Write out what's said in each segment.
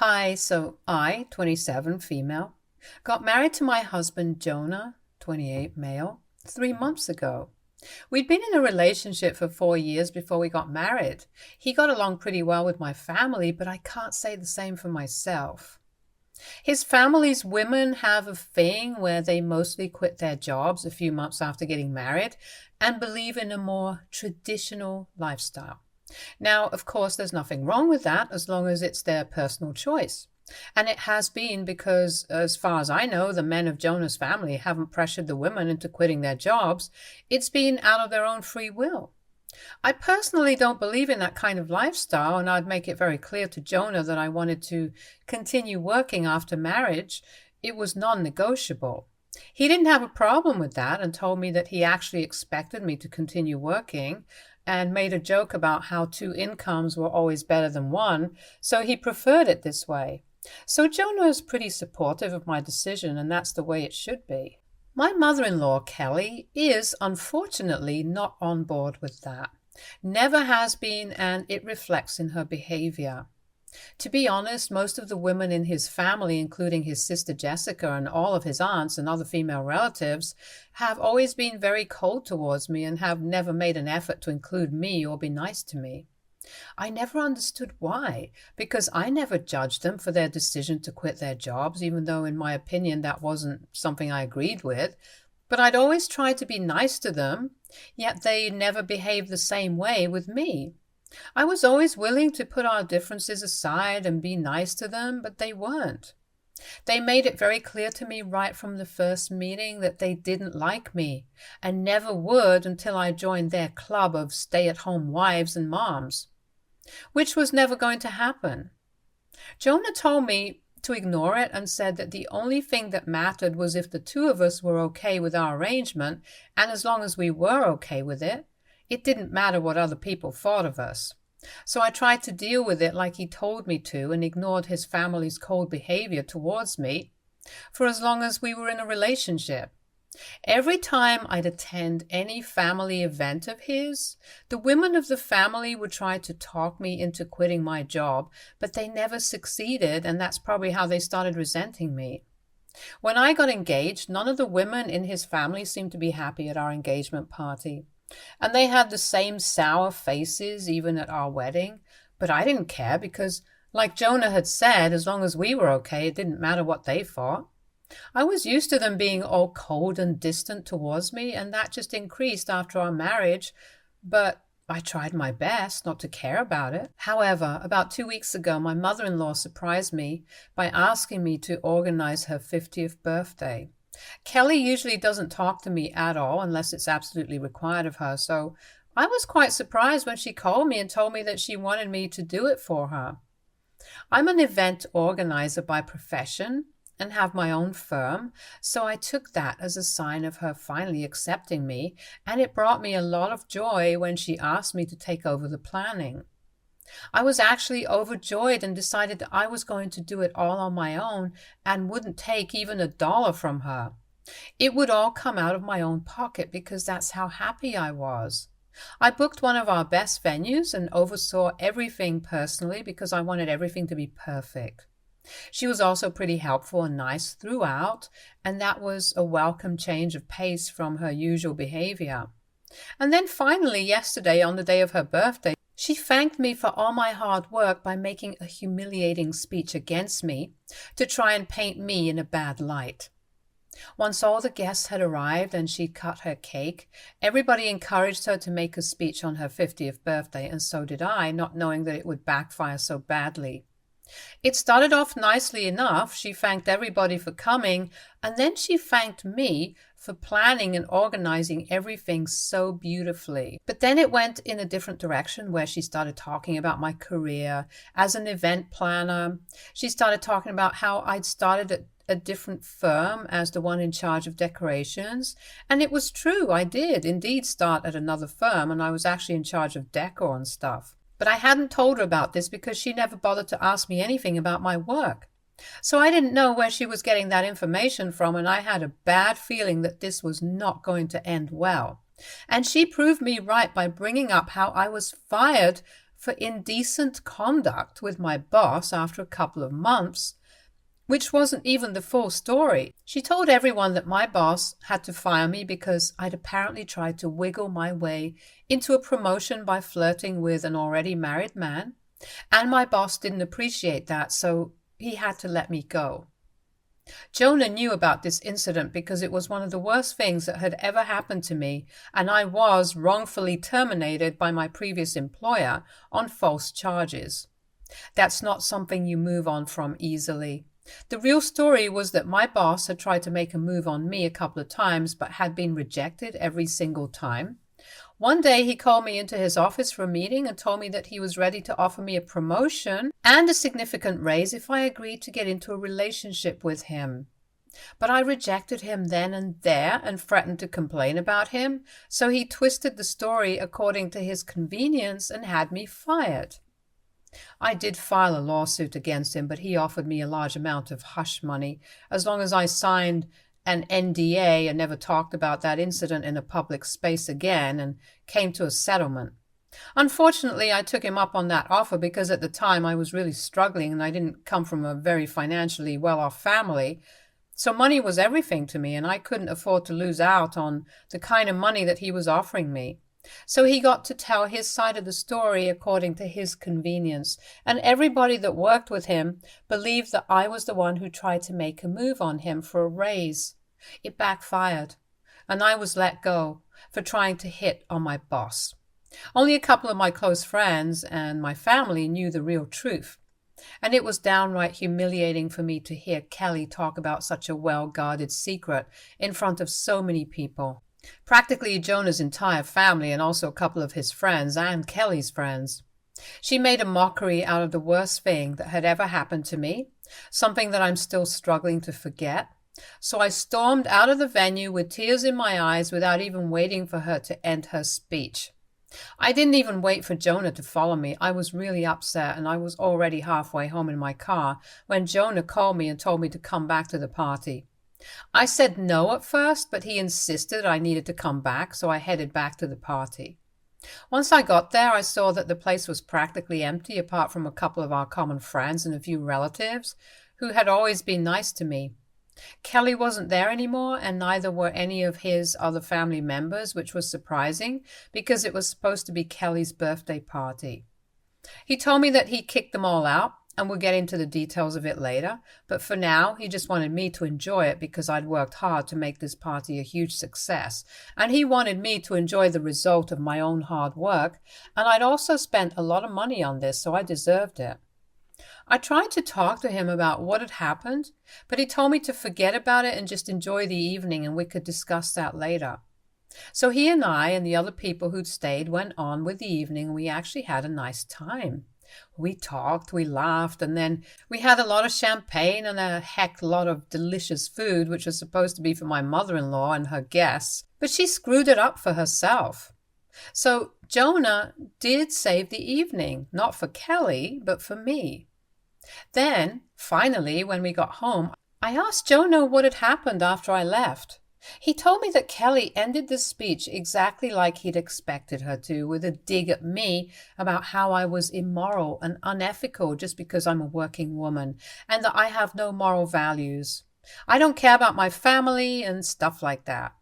Hi, so I, 27, female, got married to my husband Jonah, 28, male, 3 months ago. We'd been in a relationship for 4 years before we got married. He got along pretty well with my family, but I can't say the same for myself. His family's women have a thing where they mostly quit their jobs a few months after getting married and believe in a more traditional lifestyle. Now, of course, there's nothing wrong with that as long as it's their personal choice. And it has been because, as far as I know, the men of Jonah's family haven't pressured the women into quitting their jobs. It's been out of their own free will. I personally don't believe in that kind of lifestyle, and I'd make it very clear to Jonah that I wanted to continue working after marriage. It was non-negotiable. He didn't have a problem with that and told me that he actually expected me to continue working and made a joke about how two incomes were always better than one, so he preferred it this way. So Jonah is pretty supportive of my decision, and that's the way it should be. My mother-in-law, Kelly, is unfortunately not on board with that. Never has been, and it reflects in her behavior. To be honest, most of the women in his family, including his sister Jessica and all of his aunts and other female relatives, have always been very cold towards me and have never made an effort to include me or be nice to me. I never understood why, because I never judged them for their decision to quit their jobs, even though in my opinion that wasn't something I agreed with. But I'd always tried to be nice to them, yet they never behaved the same way with me. I was always willing to put our differences aside and be nice to them, but they weren't. They made it very clear to me right from the first meeting that they didn't like me and never would until I joined their club of stay-at-home wives and moms, which was never going to happen. Jonah told me to ignore it and said that the only thing that mattered was if the two of us were okay with our arrangement, and as long as we were okay with it, it didn't matter what other people thought of us. So I tried to deal with it like he told me to and ignored his family's cold behavior towards me for as long as we were in a relationship. Every time I'd attend any family event of his, the women of the family would try to talk me into quitting my job, but they never succeeded, and that's probably how they started resenting me. When I got engaged, none of the women in his family seemed to be happy at our engagement party. And they had the same sour faces even at our wedding, but I didn't care because, like Jonah had said, as long as we were okay, it didn't matter what they thought. I was used to them being all cold and distant towards me, and that just increased after our marriage, but I tried my best not to care about it. However, about 2 weeks ago, my mother-in-law surprised me by asking me to organize her 50th birthday. Kelly usually doesn't talk to me at all unless it's absolutely required of her, so I was quite surprised when she called me and told me that she wanted me to do it for her. I'm an event organizer by profession and have my own firm, so I took that as a sign of her finally accepting me, and it brought me a lot of joy when she asked me to take over the planning. I was actually overjoyed and decided that I was going to do it all on my own and wouldn't take even $1 from her. It would all come out of my own pocket because that's how happy I was. I booked one of our best venues and oversaw everything personally because I wanted everything to be perfect. She was also pretty helpful and nice throughout, and that was a welcome change of pace from her usual behavior. And then finally, yesterday, on the day of her birthday, she thanked me for all my hard work by making a humiliating speech against me to try and paint me in a bad light. Once all the guests had arrived and she'd cut her cake, everybody encouraged her to make a speech on her 50th birthday, and so did I, not knowing that it would backfire so badly. It started off nicely enough. She thanked everybody for coming, and then she thanked me for planning and organizing everything so beautifully. But then it went in a different direction where she started talking about my career as an event planner. She started talking about how I'd started at a different firm as the one in charge of decorations. And it was true, I did indeed start at another firm, and I was actually in charge of decor and stuff. But I hadn't told her about this because she never bothered to ask me anything about my work. So I didn't know where she was getting that information from, and I had a bad feeling that this was not going to end well. And she proved me right by bringing up how I was fired for indecent conduct with my boss after a couple of months, which wasn't even the full story. She told everyone that my boss had to fire me because I'd apparently tried to wiggle my way into a promotion by flirting with an already married man, and my boss didn't appreciate that, so he had to let me go. Jonah knew about this incident because it was one of the worst things that had ever happened to me, and I was wrongfully terminated by my previous employer on false charges. That's not something you move on from easily. The real story was that my boss had tried to make a move on me a couple of times but had been rejected every single time. One day he called me into his office for a meeting and told me that he was ready to offer me a promotion and a significant raise if I agreed to get into a relationship with him. But I rejected him then and there and threatened to complain about him, so he twisted the story according to his convenience and had me fired. I did file a lawsuit against him, but he offered me a large amount of hush money as long as I signed an NDA and never talked about that incident in a public space again and came to a settlement. Unfortunately, I took him up on that offer because at the time I was really struggling and I didn't come from a very financially well-off family. So money was everything to me and I couldn't afford to lose out on the kind of money that he was offering me. So he got to tell his side of the story according to his convenience, and everybody that worked with him believed that I was the one who tried to make a move on him for a raise. It backfired, and I was let go for trying to hit on my boss. Only a couple of my close friends and my family knew the real truth, and it was downright humiliating for me to hear Kelly talk about such a well-guarded secret in front of so many people. Practically Jonah's entire family and also a couple of his friends and Kelly's friends. She made a mockery out of the worst thing that had ever happened to me, something that I'm still struggling to forget. So I stormed out of the venue with tears in my eyes without even waiting for her to end her speech. I didn't even wait for Jonah to follow me. I was really upset and I was already halfway home in my car when Jonah called me and told me to come back to the party. I said no at first, but he insisted I needed to come back, so I headed back to the party. Once I got there, I saw that the place was practically empty apart from a couple of our common friends and a few relatives who had always been nice to me. Kelly wasn't there anymore, and neither were any of his other family members, which was surprising because it was supposed to be Kelly's birthday party. He told me that he kicked them all out, and we'll get into the details of it later, but for now, he just wanted me to enjoy it because I'd worked hard to make this party a huge success, and he wanted me to enjoy the result of my own hard work, and I'd also spent a lot of money on this, so I deserved it. I tried to talk to him about what had happened, but he told me to forget about it and just enjoy the evening and we could discuss that later. So he and I and the other people who'd stayed went on with the evening and we actually had a nice time. We talked, we laughed, and then we had a lot of champagne and a heck lot of delicious food, which was supposed to be for my mother-in-law and her guests, but she screwed it up for herself. So Jonah did save the evening, not for Kelly, but for me. Then, finally, when we got home, I asked Jonah what had happened after I left. He told me that Kelly ended the speech exactly like he'd expected her to, with a dig at me about how I was immoral and unethical just because I'm a working woman, and that I have no moral values. I don't care about my family and stuff like that.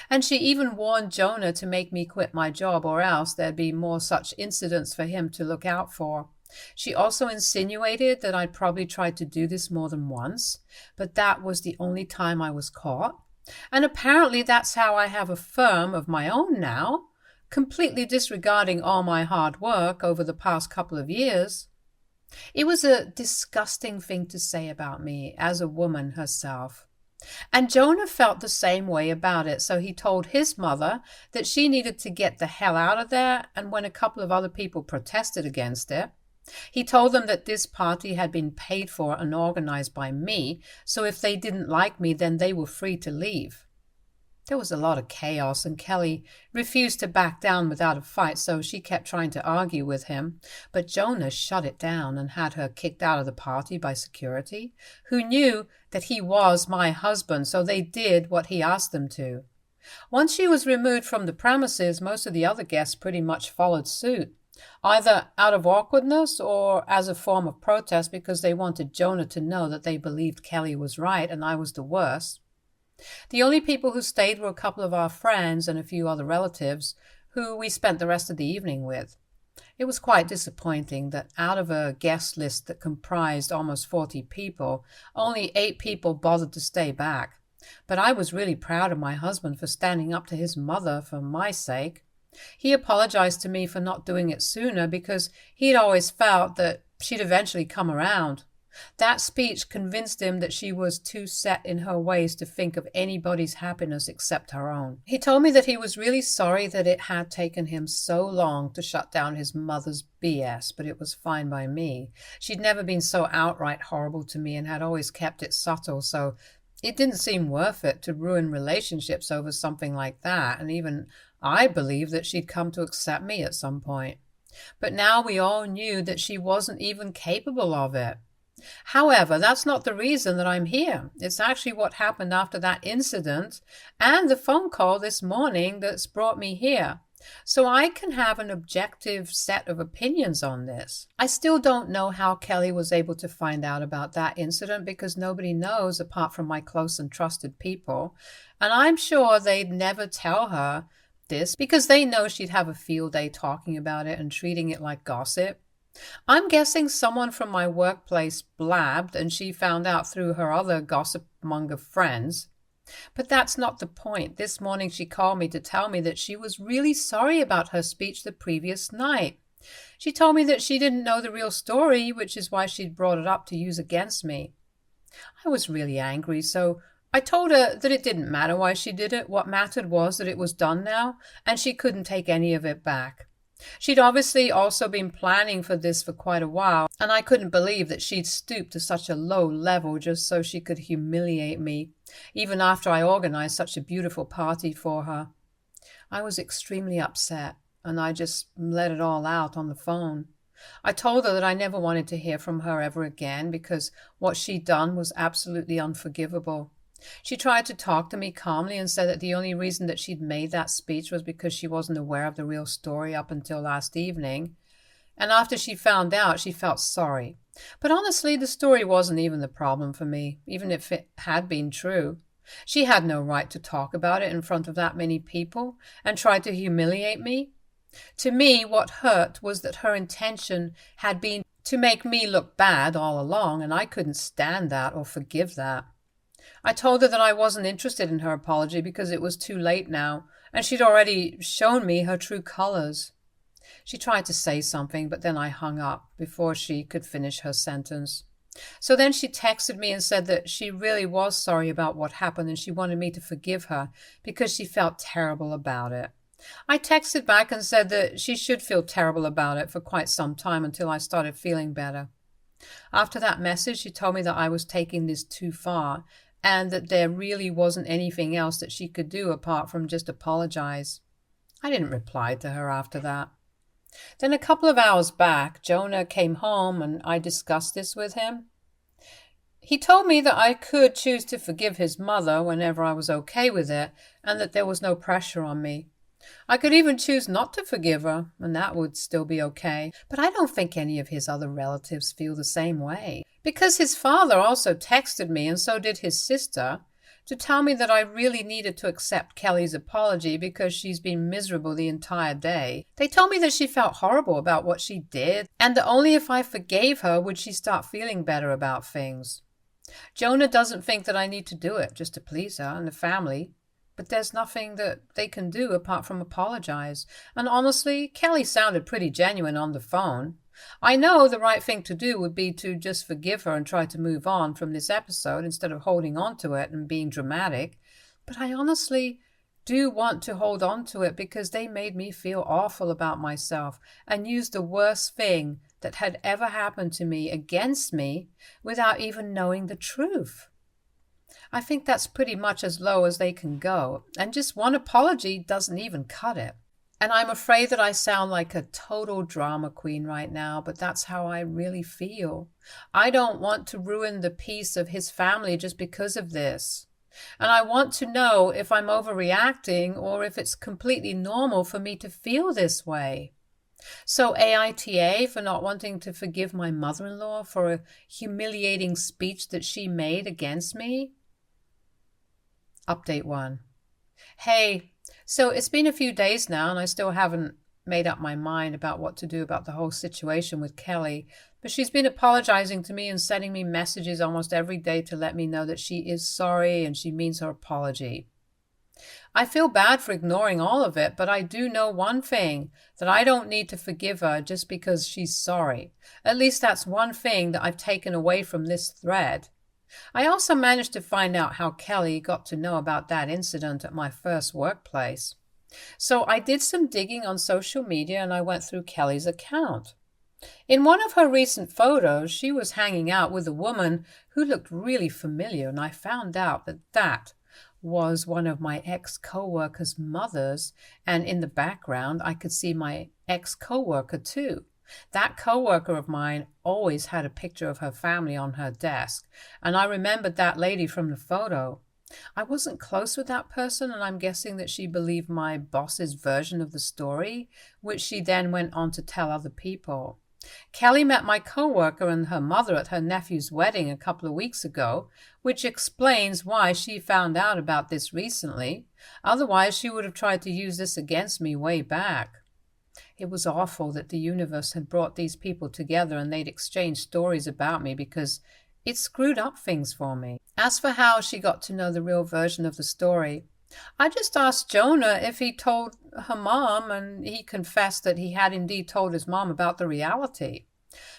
And she even warned Jonah to make me quit my job or else there'd be more such incidents for him to look out for. She also insinuated that I'd probably tried to do this more than once, but that was the only time I was caught. And apparently that's how I have a firm of my own now, completely disregarding all my hard work over the past couple of years. It was a disgusting thing to say about me as a woman herself. And Jonah felt the same way about it, so he told his mother that she needed to get the hell out of there, and when a couple of other people protested against it, he told them that this party had been paid for and organized by me, so if they didn't like me, then they were free to leave. There was a lot of chaos, and Kelly refused to back down without a fight, so she kept trying to argue with him, but Jonah shut it down and had her kicked out of the party by security, who knew that he was my husband, so they did what he asked them to. Once she was removed from the premises, most of the other guests pretty much followed suit. either out of awkwardness or as a form of protest because they wanted Jonah to know that they believed Kelly was right and I was the worst. The only people who stayed were a couple of our friends and a few other relatives who we spent the rest of the evening with. It was quite disappointing that out of a guest list that comprised almost 40 people, only 8 people bothered to stay back. But I was really proud of my husband for standing up to his mother for my sake. He apologized to me for not doing it sooner because he'd always felt that she'd eventually come around. That speech convinced him that she was too set in her ways to think of anybody's happiness except her own. He told me that he was really sorry that it had taken him so long to shut down his mother's BS, but it was fine by me. She'd never been so outright horrible to me and had always kept it subtle, so it didn't seem worth it to ruin relationships over something like that, and even I believed that she'd come to accept me at some point. But now we all knew that she wasn't even capable of it. However, that's not the reason that I'm here. It's actually what happened after that incident and the phone call this morning that's brought me here. So I can have an objective set of opinions on this. I still don't know how Kelly was able to find out about that incident because nobody knows apart from my close and trusted people. And I'm sure they'd never tell her this because they know she'd have a field day talking about it and treating it like gossip. I'm guessing someone from my workplace blabbed and she found out through her other gossip-monger friends. But that's not the point. This morning she called me to tell me that she was really sorry about her speech the previous night. She told me that she didn't know the real story, which is why she'd brought it up to use against me. I was really angry, so I told her that it didn't matter why she did it. What mattered was that it was done now, and she couldn't take any of it back. She'd obviously also been planning for this for quite a while, and I couldn't believe that she'd stooped to such a low level just so she could humiliate me, even after I organized such a beautiful party for her. I was extremely upset, and I just let it all out on the phone. I told her that I never wanted to hear from her ever again because what she'd done was absolutely unforgivable. She tried to talk to me calmly and said that the only reason that she'd made that speech was because she wasn't aware of the real story up until last evening. And after she found out, she felt sorry. But honestly, the story wasn't even the problem for me, even if it had been true. She had no right to talk about it in front of that many people and try to humiliate me. To me, what hurt was that her intention had been to make me look bad all along, and I couldn't stand that or forgive that. I told her that I wasn't interested in her apology because it was too late now, and she'd already shown me her true colors. She tried to say something, but then I hung up before she could finish her sentence. So then she texted me and said that she really was sorry about what happened and she wanted me to forgive her because she felt terrible about it. I texted back and said that she should feel terrible about it for quite some time until I started feeling better. After that message, she told me that I was taking this too far and that there really wasn't anything else that she could do apart from just apologize. I didn't reply to her after that. Then a couple of hours back, Jonah came home and I discussed this with him. He told me that I could choose to forgive his mother whenever I was okay with it and that there was no pressure on me. I could even choose not to forgive her, and that would still be okay. But I don't think any of his other relatives feel the same way. Because his father also texted me, and so did his sister, to tell me that I really needed to accept Kelly's apology because she's been miserable the entire day. They told me that she felt horrible about what she did, and that only if I forgave her would she start feeling better about things. Jonah doesn't think that I need to do it just to please her and the family. But there's nothing that they can do apart from apologize. And honestly, Kelly sounded pretty genuine on the phone. I know the right thing to do would be to just forgive her and try to move on from this episode instead of holding on to it and being dramatic. But I honestly do want to hold on to it because they made me feel awful about myself and used the worst thing that had ever happened to me against me without even knowing the truth. I think that's pretty much as low as they can go, and just one apology doesn't even cut it. And I'm afraid that I sound like a total drama queen right now, but that's how I really feel. I don't want to ruin the peace of his family just because of this. And I want to know if I'm overreacting or if it's completely normal for me to feel this way. So AITA for not wanting to forgive my mother-in-law for a humiliating speech that she made against me? Update 1. Hey, so it's been a few days now and I still haven't made up my mind about what to do about the whole situation with Kelly, but she's been apologizing to me and sending me messages almost every day to let me know that she is sorry and she means her apology. I feel bad for ignoring all of it, but I do know one thing, that I don't need to forgive her just because she's sorry. At least that's one thing that I've taken away from this thread. I also managed to find out how Kelly got to know about that incident at my first workplace. So I did some digging on social media and I went through Kelly's account. In one of her recent photos, she was hanging out with a woman who looked really familiar, and I found out that that was one of my ex-co-worker's mothers, and in the background I could see my ex-co-worker too. That co-worker of mine always had a picture of her family on her desk, and I remembered that lady from the photo. I wasn't close with that person, and I'm guessing that she believed my boss's version of the story, which she then went on to tell other people. Kelly met my coworker and her mother at her nephew's wedding a couple of weeks ago, which explains why she found out about this recently. Otherwise, she would have tried to use this against me way back. It was awful that the universe had brought these people together and they'd exchanged stories about me, because it screwed up things for me. As for how she got to know the real version of the story, I just asked Jonah if he told her mom, and he confessed that he had indeed told his mom about the reality,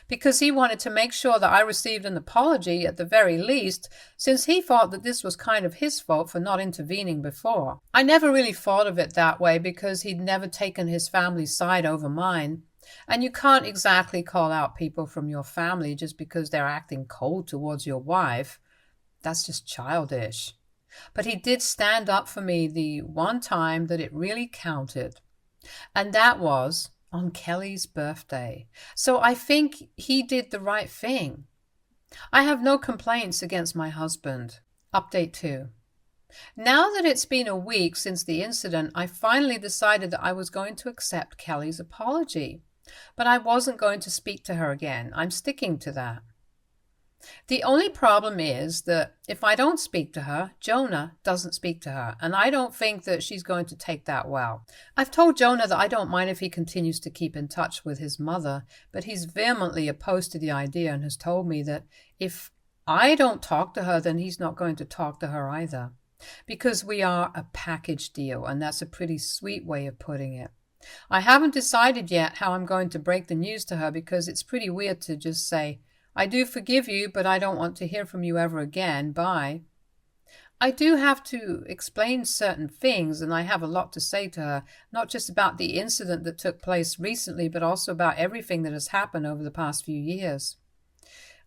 because he wanted to make sure that I received an apology at the very least, since he thought that this was kind of his fault for not intervening before. I never really thought of it that way, because he'd never taken his family's side over mine, and you can't exactly call out people from your family just because they're acting cold towards your wife. That's just childish. But he did stand up for me the one time that it really counted, and that was on Kelly's birthday. So I think he did the right thing. I have no complaints against my husband. Update 2. Now that it's been a week since the incident, I finally decided that I was going to accept Kelly's apology, but I wasn't going to speak to her again. I'm sticking to that. The only problem is that if I don't speak to her, Jonah doesn't speak to her, and I don't think that she's going to take that well. I've told Jonah that I don't mind if he continues to keep in touch with his mother, but he's vehemently opposed to the idea and has told me that if I don't talk to her, then he's not going to talk to her either, because we are a package deal, and that's a pretty sweet way of putting it. I haven't decided yet how I'm going to break the news to her, because it's pretty weird to just say, I do forgive you, but I don't want to hear from you ever again. Bye. I do have to explain certain things, and I have a lot to say to her, not just about the incident that took place recently, but also about everything that has happened over the past few years.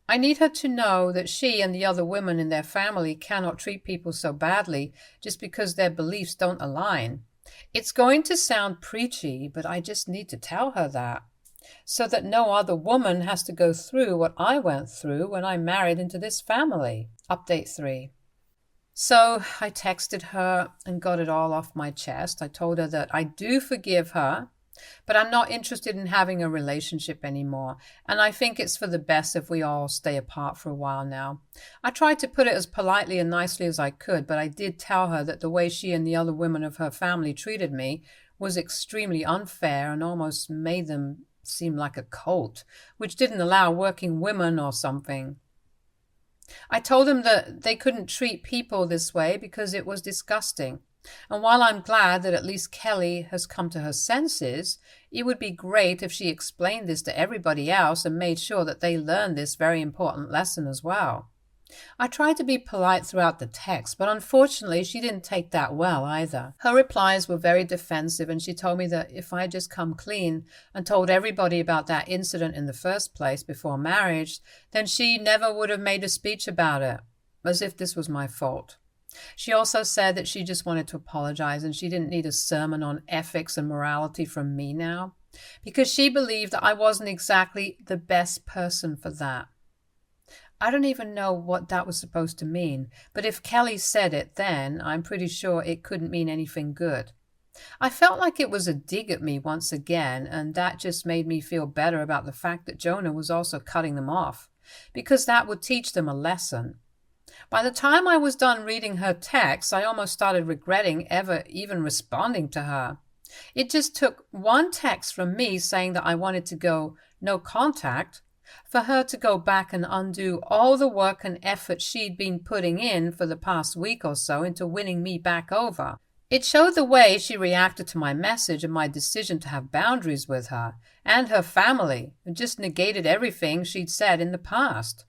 I need her to know that she and the other women in their family cannot treat people so badly just because their beliefs don't align. It's going to sound preachy, but I just need to tell her that, so that no other woman has to go through what I went through when I married into this family. Update 3. So I texted her and got it all off my chest. I told her that I do forgive her, but I'm not interested in having a relationship anymore, and I think it's for the best if we all stay apart for a while now. I tried to put it as politely and nicely as I could, but I did tell her that the way she and the other women of her family treated me was extremely unfair and almost made them seem like a cult, which didn't allow working women or something. I told them that they couldn't treat people this way because it was disgusting. And while I'm glad that at least Kelly has come to her senses, it would be great if she explained this to everybody else and made sure that they learned this very important lesson as well. I tried to be polite throughout the text, but unfortunately she didn't take that well either. Her replies were very defensive, and she told me that if I had just come clean and told everybody about that incident in the first place before marriage, then she never would have made a speech about it, as if this was my fault. She also said that she just wanted to apologize and she didn't need a sermon on ethics and morality from me now, because she believed that I wasn't exactly the best person for that. I don't even know what that was supposed to mean, but if Kelly said it then, I'm pretty sure it couldn't mean anything good. I felt like it was a dig at me once again, and that just made me feel better about the fact that Jonah was also cutting them off, because that would teach them a lesson. By the time I was done reading her text, I almost started regretting ever even responding to her. It just took one text from me saying that I wanted to go no contact for her to go back and undo all the work and effort she'd been putting in for the past week or so into winning me back over. It showed the way she reacted to my message and my decision to have boundaries with her and her family. It just negated everything she'd said in the past.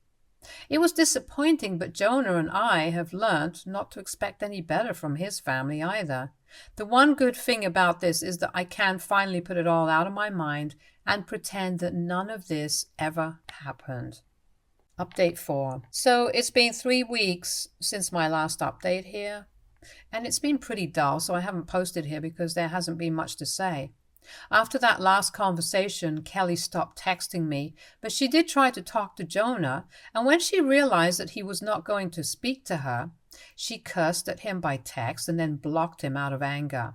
It was disappointing, but Jonah and I have learnt not to expect any better from his family either. The one good thing about this is that I can finally put it all out of my mind and pretend that none of this ever happened. Update 4. So it's been 3 weeks since my last update here, and it's been pretty dull, so I haven't posted here because there hasn't been much to say. After that last conversation, Kelly stopped texting me, but she did try to talk to Jonah, and when she realized that he was not going to speak to her, she cursed at him by text and then blocked him out of anger.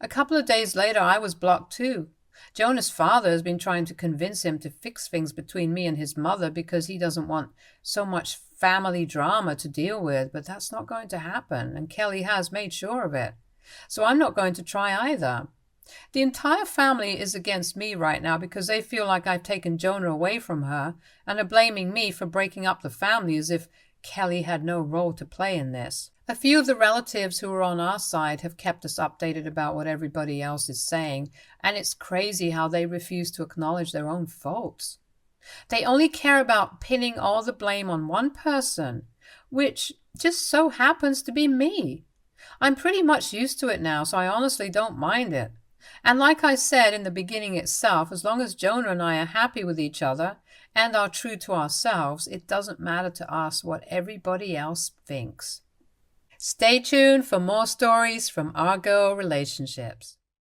A couple of days later, I was blocked too. Jonah's father has been trying to convince him to fix things between me and his mother because he doesn't want so much family drama to deal with, but that's not going to happen, and Kelly has made sure of it. So I'm not going to try either. The entire family is against me right now because they feel like I've taken Jonah away from her and are blaming me for breaking up the family as if Kelly had no role to play in this. A few of the relatives who are on our side have kept us updated about what everybody else is saying, and it's crazy how they refuse to acknowledge their own faults. They only care about pinning all the blame on one person, which just so happens to be me. I'm pretty much used to it now, so I honestly don't mind it. And like I said in the beginning itself, as long as Jonah and I are happy with each other and are true to ourselves, it doesn't matter to us what everybody else thinks. Stay tuned for more stories from our girl relationships.